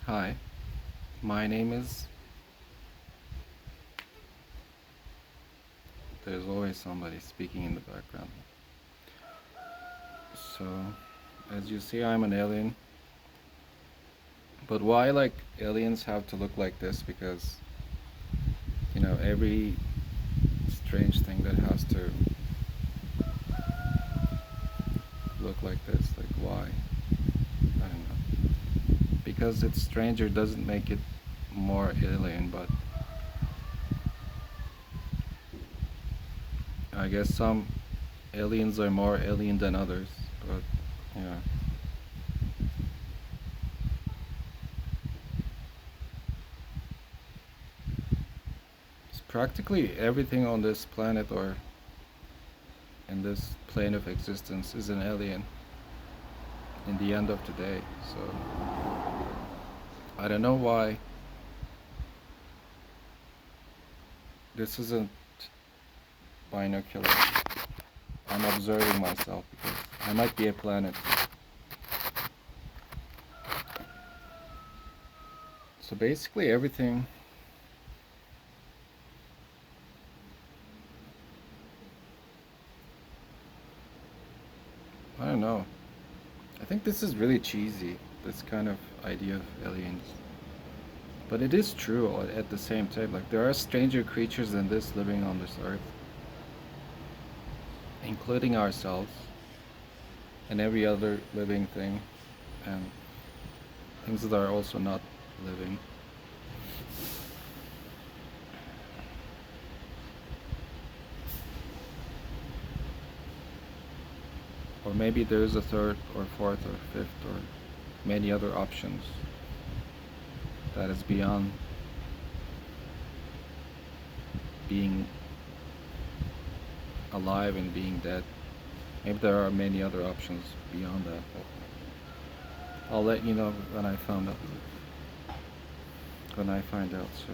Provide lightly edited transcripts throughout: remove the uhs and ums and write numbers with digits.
Hi, my name is. There's always somebody speaking in the background. So, as you see, I'm an alien. But why, like, aliens have to look like this? Because, every strange thing that has to look like this, like, why? I don't know. Because it's stranger doesn't make it more alien, but I guess some aliens are more alien than others. But, yeah. It's practically everything on this planet or in this plane of existence is an alien in the end of the day. So I don't know why this isn't binocular. I'm observing myself because I might be a planet. So basically everything. I don't know. I think this is really cheesy, this kind of idea of aliens. But it is true at the same time. Like, there are stranger creatures than this living on this earth, including ourselves and every other living thing, and things that are also not living. Or maybe there's a third or fourth or fifth or many other options that is beyond being alive and being dead. Maybe there are many other options beyond that, but I'll let you know when I found out. When I find out, so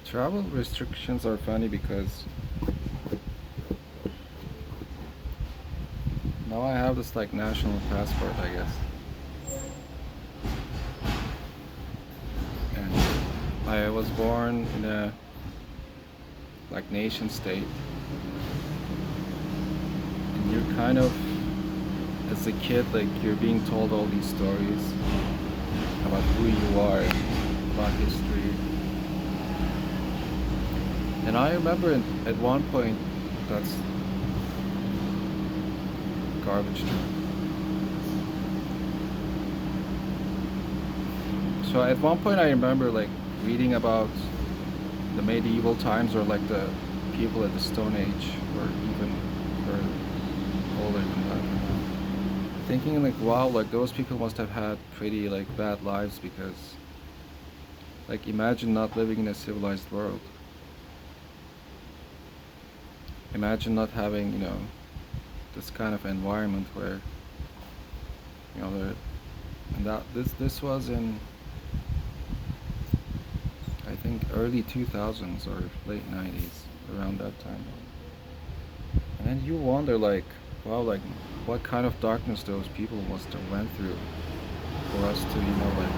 travel restrictions are funny because now I have this like national passport, I guess, and I was born in a like nation state, and you're kind of as a kid like you're being told all these stories about who you are, about history, and I remember at one point that's garbage truck. So at one point I remember like reading about the medieval times or like the people at the Stone Age or even or older than that. Thinking like wow, like those people must have had pretty like bad lives because like imagine not living in a civilized world. Imagine not having, this kind of environment where, there and that this was in I think early 2000s or late 90s, around that time. And then you wonder like, wow, like what kind of darkness those people must have went through for us to, like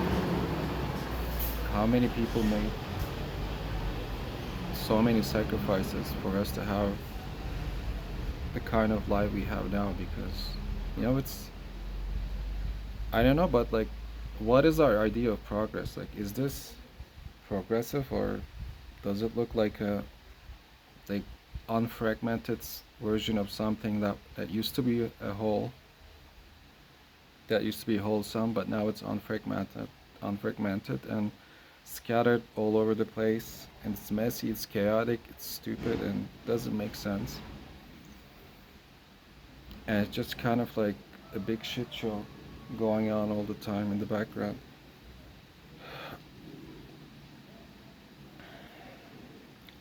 how many people made so many sacrifices for us to have the kind of life we have now because it's I don't know, but like what is our idea of progress? Like is this progressive or does it look like a like unfragmented version of something that used to be a whole, that used to be wholesome, but now it's unfragmented and scattered all over the place, and it's messy, it's chaotic, it's stupid, and doesn't make sense. and it's just kind of like a big shit show going on all the time in the background.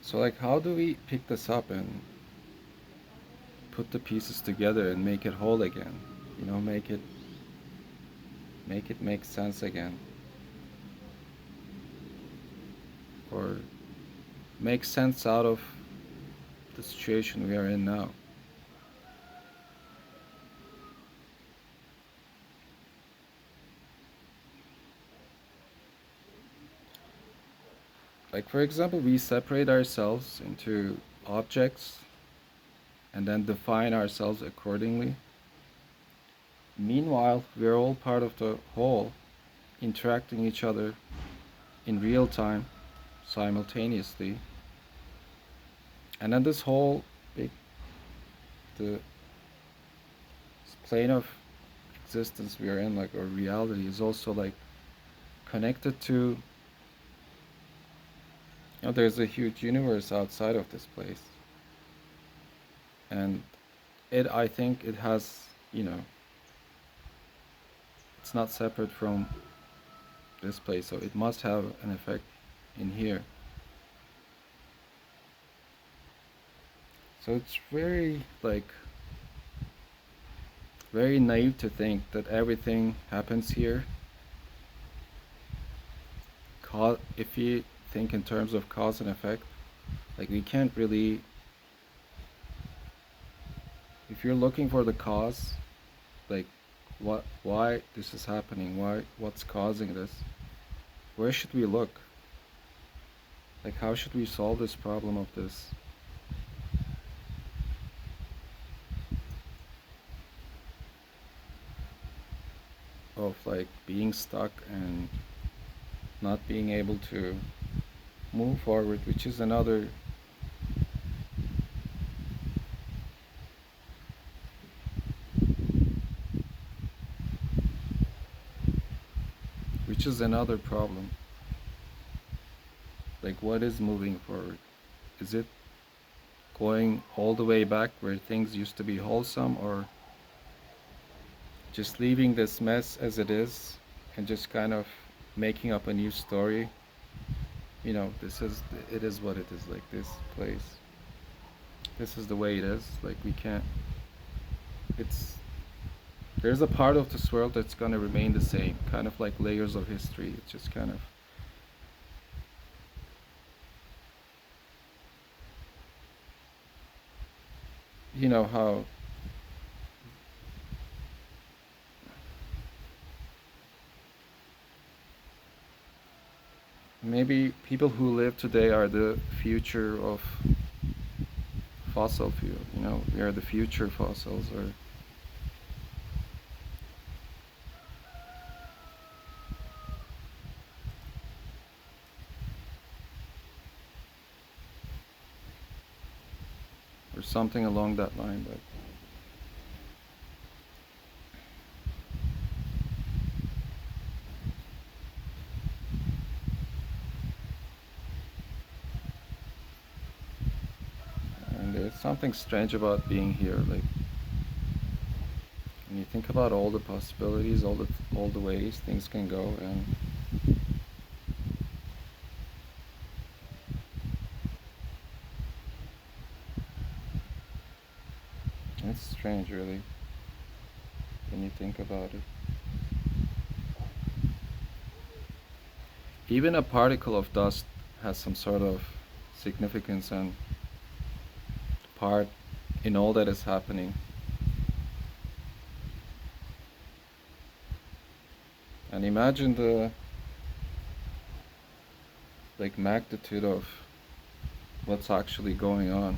So like, how do we pick this up and put the pieces together and make it whole again? You know, make it make sense again, or make sense out of the situation we are in now. Like, for example, we separate ourselves into objects and then define ourselves accordingly. Meanwhile, we're all part of the whole, interacting each other in real time, simultaneously. And then this whole big the plane of existence we are in, like, or reality, is also like connected to, there's a huge universe outside of this place. And I think it has, it's not separate from this place, so it must have an effect in here. So it's very, like, very naive to think that everything happens here. If you think in terms of cause and effect, like, we can't really, if you're looking for the cause, like, why this is happening, what's causing this, where should we look? Like, how should we solve this problem of this? Of, like, being stuck and not being able to move forward, which is another problem. Like, what is moving forward? Is it going all the way back where things used to be wholesome, or just leaving this mess as it is and just kind of making up a new story? It is what it is. Like, this place, this is the way it is. Like, we can't, it's, there's a part of this world that's going to remain the same, kind of like layers of history. It's just kind of, how maybe people who live today are the future of fossil fuel. We are the future fossils, or something along that line. But and there's something strange about being here. Like, when you think about all the possibilities, all the ways things can go, and it's strange, really, when you think about it. Even a particle of dust has some sort of significance and part in all that is happening. And imagine the, like, magnitude of what's actually going on,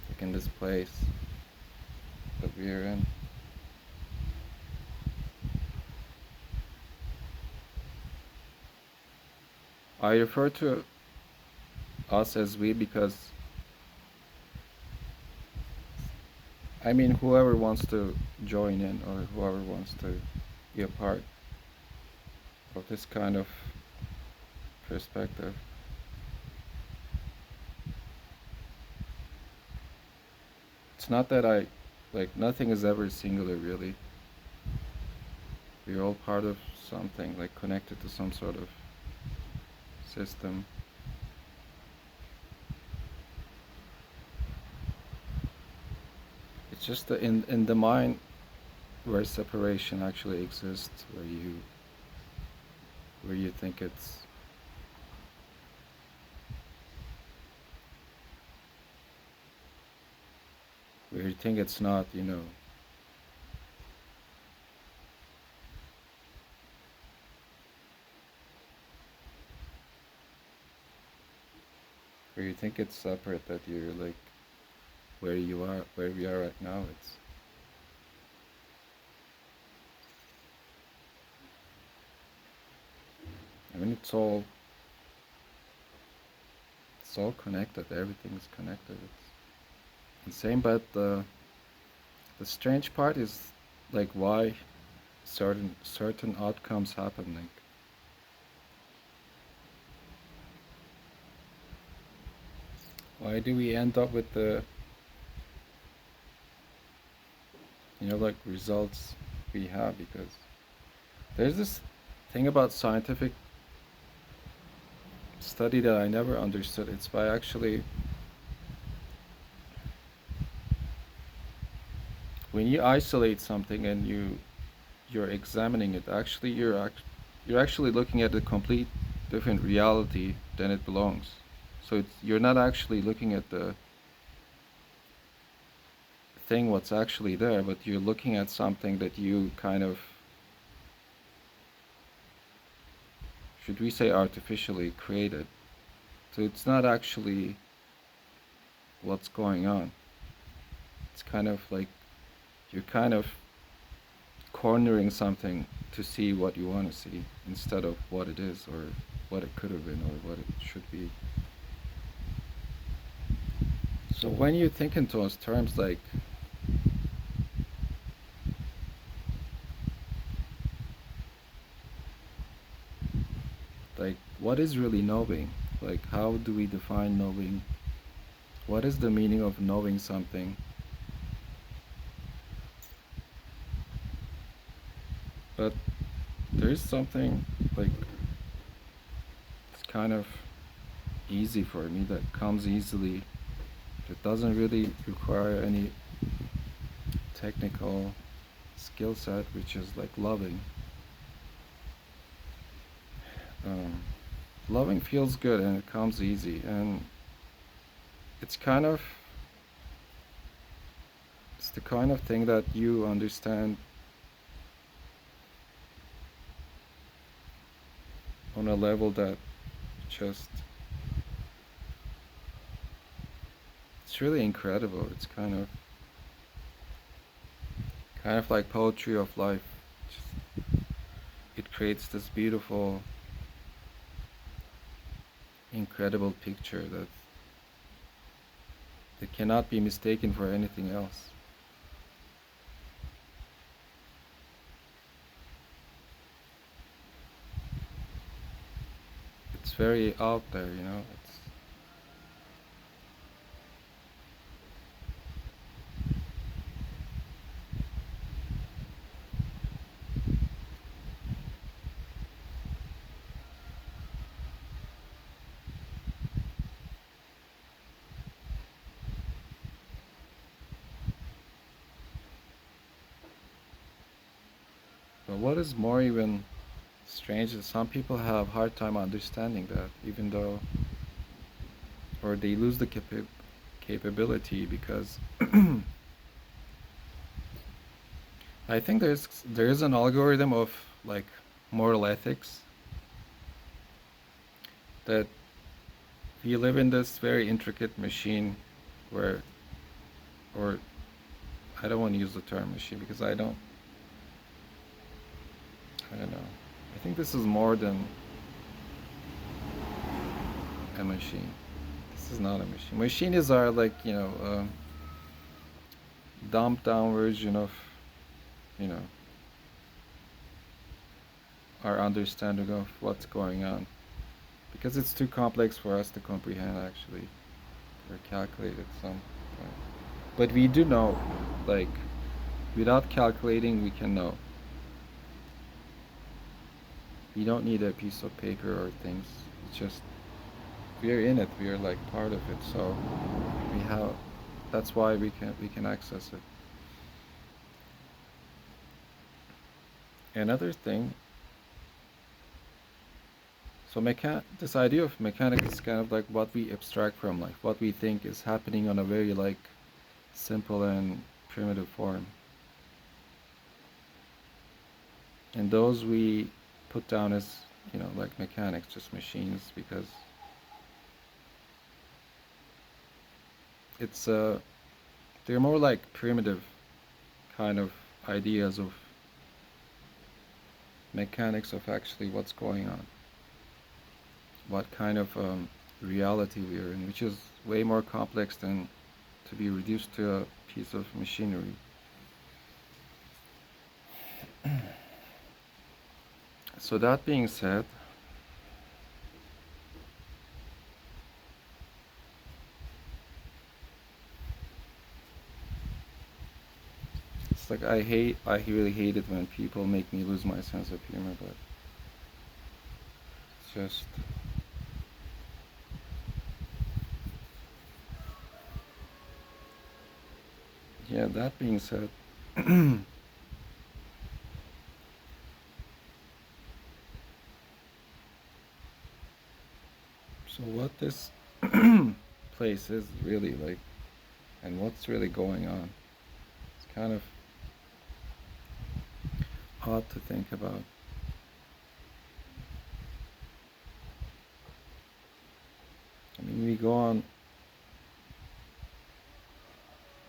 like, in this place that we're in. I refer to us as we because, I mean, whoever wants to join in, or whoever wants to be a part of this kind of perspective. It's not that I Like nothing is ever singular, really. We're all part of something, like connected to some sort of system. It's just that in the mind where separation actually exists, where you think it's where you think it's not, where you think it's separate, that you're like where we are right now. I mean, it's all connected. Everything is connected. It's insane. But the strange part is like why certain outcomes happen. Like why do we end up with the like results we have? Because there's this thing about scientific study that I never understood. It's by actually when you isolate something and you're examining it, actually you're actually looking at a complete different reality than it belongs. So you're not actually looking at the thing what's actually there, but you're looking at something that you kind of, should we say, artificially created. So it's not actually what's going on. It's kind of like you're kind of cornering something to see what you want to see instead of what it is or what it could have been or what it should be. So when you think in those terms, like what is really knowing? Like how do we define knowing? What is the meaning of knowing something? But there's something like it's kind of easy for me that comes easily. It doesn't really require any technical skill set, which is like loving. Um, Loving feels good and it comes easy, and it's kind of it's the kind of thing that you understand on a level that just it's really incredible. It's kind of like poetry of life. It creates this beautiful, incredible picture that cannot be mistaken for anything else. It's very out there. But what is more even strange is some people have hard time understanding that, even though, or they lose the capability because I think there is an algorithm of like moral ethics that we live in this very intricate machine where, or I don't want to use the term machine because I don't know. I think this is more than a machine. This is not a machine. Machines are like, dumbed down version of, you know, our understanding of what's going on. Because it's too complex for us to comprehend actually, or calculate at some point. But we do know, like, Without calculating, we can know. We don't need a piece of paper or things. It's just we're in it. We're like part of it. So we have. That's why we can access it. Another thing. So this idea of mechanics is kind of like what we abstract from, like what we think is happening on a very like simple and primitive form. And those we put down as, like mechanics, just machines, because it's they're more like primitive kind of ideas of mechanics of actually what's going on, what kind of reality we are in, which is way more complex than to be reduced to a piece of machinery. So that being said, it's like I really hate it when people make me lose my sense of humor, but it's just, yeah, that being said, so what this place is really like, and what's really going on, it's kind of odd to think about. I mean, we go on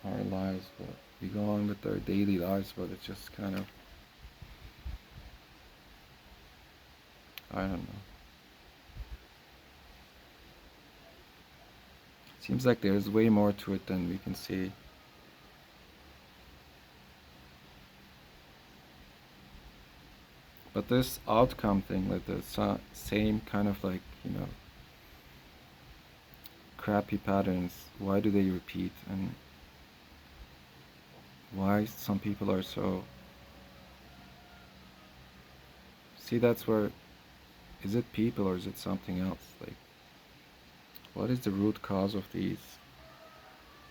our lives, but we go on with our daily lives, but it's just kind of, I don't know. It seems like there's way more to it than we can see. But this outcome thing, like the same kind of like, crappy patterns, why do they repeat? And why some people are so. See, that's where. Is it people or is it something else? Like, what is the root cause of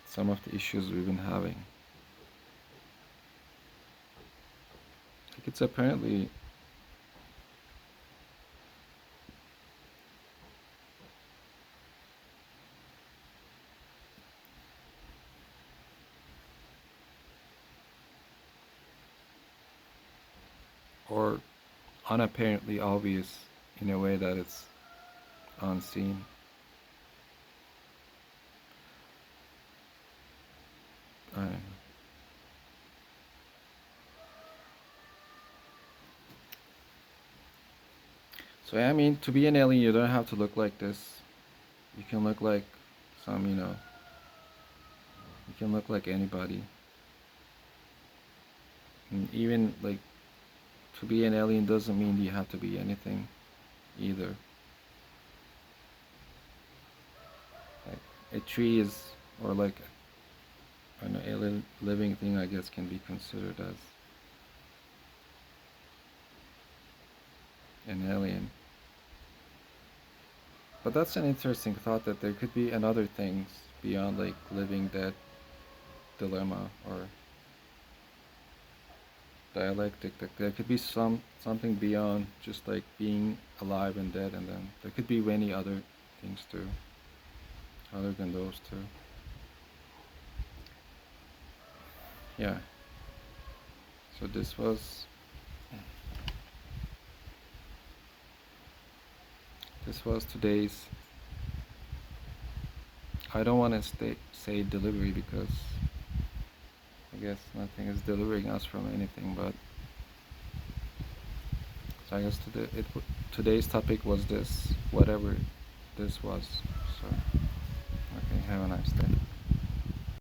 some of the issues we've been having? Like, it's apparently. Or unapparently obvious in a way that it's unseen. I don't know. So I mean, to be an alien, you don't have to look like this. You can look like some, you can look like anybody. And even like to be an alien doesn't mean you have to be anything either. Like a tree is, or like an living thing, I guess, can be considered as an alien. But that's an interesting thought that there could be another things beyond like living dead dilemma or dialectic. Like there could be something beyond just like being alive and dead, and then there could be many other things too, other than those two. Yeah. So this was today's. I don't want to say delivery because I guess nothing is delivering us from anything. But so I guess today's topic was this, whatever this was. So okay, have a nice day.